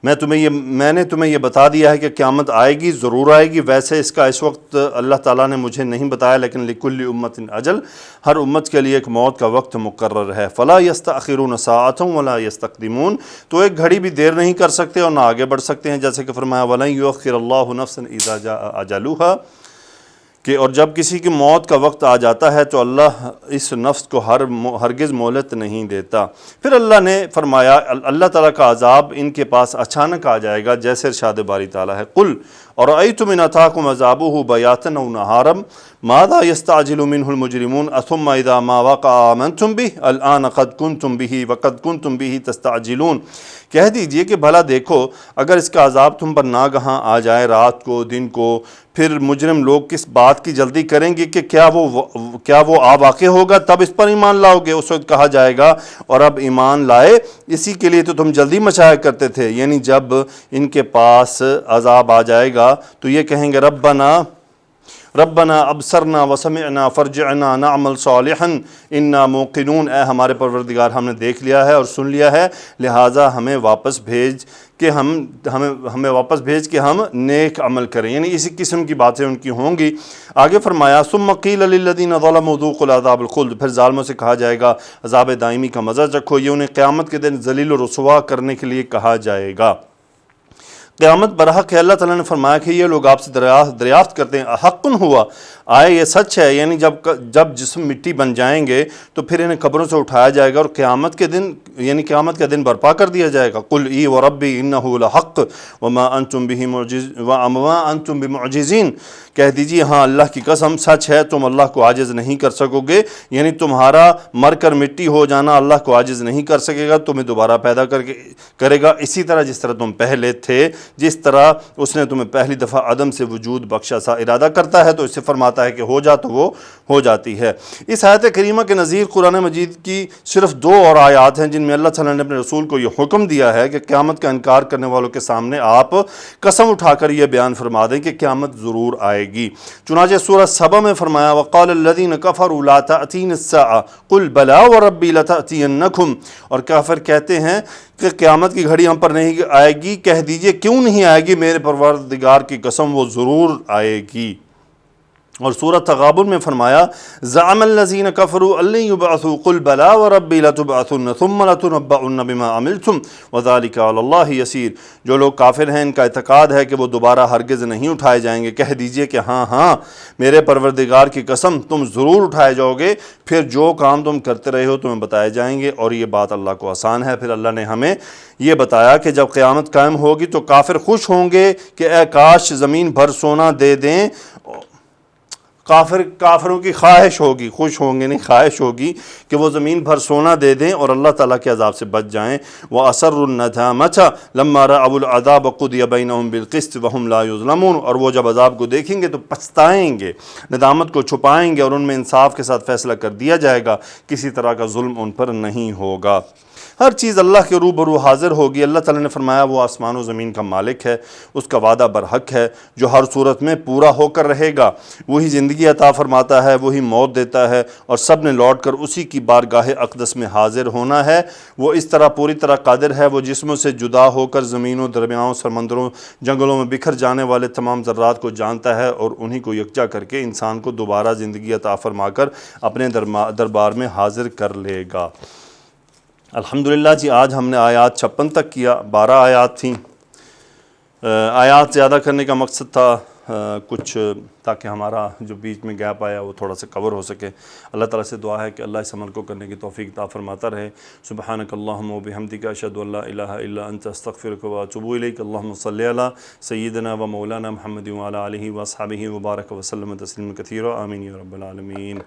میں نے تمہیں یہ بتا دیا ہے کہ قیامت آئے گی، ضرور آئے گی، ویسے اس کا اس وقت اللہ تعالیٰ نے مجھے نہیں بتایا، لیکن لکل امت اجل، ہر امت کے لیے ایک موت کا وقت مقرر ہے۔ فلا یستأخرون ساعۃ ولا یستقدمون، تو ایک گھڑی بھی دیر نہیں کر سکتے اور نہ آگے بڑھ سکتے ہیں، جیسے کہ فرمایا ولن یؤخر اللہ نفسا اذا جاء اجلها، کہ اور جب کسی کی موت کا وقت آ جاتا ہے تو اللہ اس نفس کو ہرگز مہلت نہیں دیتا۔ پھر اللہ نے فرمایا اللہ تعالیٰ کا عذاب ان کے پاس اچانک آ جائے گا، جیسے ارشاد باری تعالیٰ ہے قل ارأیتم ان اتاکم عذابہ بیاتا او نہارا ماذا یستعجل منہ المجرمون ثم اذا ما وقع آمنتم بہ الآن قد کنتم بہ وقد کنتم بہ تستعجلون۔ کہہ دیجئے کہ بھلا دیکھو اگر اس کا عذاب تم پر ناگہاں آ جائے، رات کو دن کو، پھر مجرم لوگ کس بات کی جلدی کریں گے کہ کیا وہ آ واقع ہوگا تب اس پر ایمان لاؤ گے۔ اس وقت کہا جائے گا اور اب ایمان لائے اسی کے لیے تو تم جلدی مچایا کرتے تھے، یعنی جب ان کے پاس عذاب آ جائے گا تو یہ کہیں گے ربنا ابصرنا وسمعنا فرجعنا نعمل صالحا انا موقنون، اے ہمارے پروردگار ہم نے دیکھ لیا ہے اور سن لیا ہے، لہٰذا ہمیں واپس بھیج کہ ہم نیک عمل کریں، یعنی اسی قسم کی باتیں ان کی ہوں گی۔ آگے فرمایا ثم قیل للذین ظلموا ذوقوا العذاب الخلد، پھر ظالموں سے کہا جائے گا عذاب دائمی کا مزہ چکھو، یہ انہیں قیامت کے دن ذلیل و رسوا کرنے کے لیے کہا جائے گا۔ قیامت برحق ہے، اللہ تعالیٰ نے فرمایا کہ یہ لوگ آپ سے دریافت کرتے ہیں حق ہوا، آئے یہ سچ ہے، یعنی جب جسم مٹی بن جائیں گے تو پھر انہیں قبروں سے اٹھایا جائے گا اور قیامت کے دن برپا کر دیا جائے گا۔ قل ای وربی انہ لحق وما انتم بمعجزین، کہہ دیجیے ہاں اللہ کی قسم سچ ہے، تم اللہ کو عاجز نہیں کر سکو گے، یعنی تمہارا مر کر مٹی ہو جانا اللہ کو عاجز نہیں کر سکے گا، تمہیں دوبارہ پیدا کرے گا اسی طرح جس طرح تم پہلے تھے، جس طرح اس نے تمہیں پہلی دفعہ عدم سے وجود بخشا سا ارادہ کرتا ہے تو اس سے فرماتا ہے کہ ہو جا تو وہ ہو جاتی ہے۔ اس آیت کریمہ کے نظیر قرآن مجید کی صرف 2 اور آیات ہیں جن میں اللہ تعالیٰ نے اپنے رسول کو یہ حکم دیا ہے کہ قیامت کا انکار کرنے والوں کے سامنے آپ قسم اٹھا کر یہ بیان فرما دیں کہ قیامت ضرور آئے گی۔ چنانچہ سورہ سبا میں فرمایا وقال الذین کفروا لا تأتین الساعة قل بلا وربی لتأتینکم، اور کافر کہتے ہیں کہ قیامت کی گھڑی ہم پر نہیں آئے گی، کہہ دیجئے کیوں نہیں آئے گی، میرے پروردگار کی قسم وہ ضرور آئے گی۔ اور سورہ تغابن میں فرمایا زعم الذین کفروا ان لن یبعثوا قل بلا وربی لتبعثن ثم لتنبؤن بما عملتم وذلک علی اللہ یسیر، جو لوگ کافر ہیں ان کا اعتقاد ہے کہ وہ دوبارہ ہرگز نہیں اٹھائے جائیں گے، کہہ دیجئے کہ ہاں میرے پروردگار کی قسم تم ضرور اٹھائے جاؤ گے، پھر جو کام تم کرتے رہے ہو تمہیں بتائے جائیں گے، اور یہ بات اللہ کو آسان ہے۔ پھر اللہ نے ہمیں یہ بتایا کہ جب قیامت قائم ہوگی تو کافر خوش ہوں گے کہ اے کاش زمین بھر سونا دے دیں، کافروں کی خواہش ہوگی، خوش ہوں گے نہیں، خواہش ہوگی کہ وہ زمین بھر سونا دے دیں اور اللہ تعالیٰ کے عذاب سے بچ جائیں۔ وَأَسَرُّوا النَّدَامَةَ لَمَّا رَأَوُا الْعَذَابَ قُضِيَ بَيْنَهُم بِالْقِسْطِ وَهُمْ لَا يُظْلَمُونَ، اور وہ جب عذاب کو دیکھیں گے تو پچھتائیں گے، ندامت کو چھپائیں گے اور ان میں انصاف کے ساتھ فیصلہ کر دیا جائے گا، کسی طرح کا ظلم ان پر نہیں ہوگا۔ ہر چیز اللہ کے روبرو حاضر ہوگی۔ اللہ تعالیٰ نے فرمایا وہ آسمان و زمین کا مالک ہے، اس کا وعدہ برحق ہے جو ہر صورت میں پورا ہو کر رہے گا، وہی زندگی عطا فرماتا ہے، وہی موت دیتا ہے، اور سب نے لوٹ کر اسی کی بارگاہ اقدس میں حاضر ہونا ہے۔ وہ اس طرح پوری طرح قادر ہے، وہ جسموں سے جدا ہو کر زمینوں، درمیاؤں، سمندروں، جنگلوں میں بکھر جانے والے تمام ذرات کو جانتا ہے، اور انہی کو یکجا کر کے انسان کو دوبارہ زندگی عطا فرما کر اپنے دربار میں حاضر کر لے گا۔ الحمدللہ جی، آج ہم نے آیات 56 تک کیا، 12 آیات تھیں۔ آیات زیادہ کرنے کا مقصد تھا کچھ تاکہ ہمارا جو بیچ میں گیپ آیا وہ تھوڑا سا کور ہو سکے۔ اللہ تعالیٰ سے دعا ہے کہ اللہ اس عمل کو کرنے کی توفیق عطا فرماتا رہے۔ سبحانک اللہم و بحمدک اشہد ان لا الہ الا انت استغفرک و اتوب الیک۔ اللہم صلی علی سیدنا و مولانا محمد و علی آلہ و اصحابہ وبارک وسلم تسلیما کثیرا، آمین یا رب العالمین۔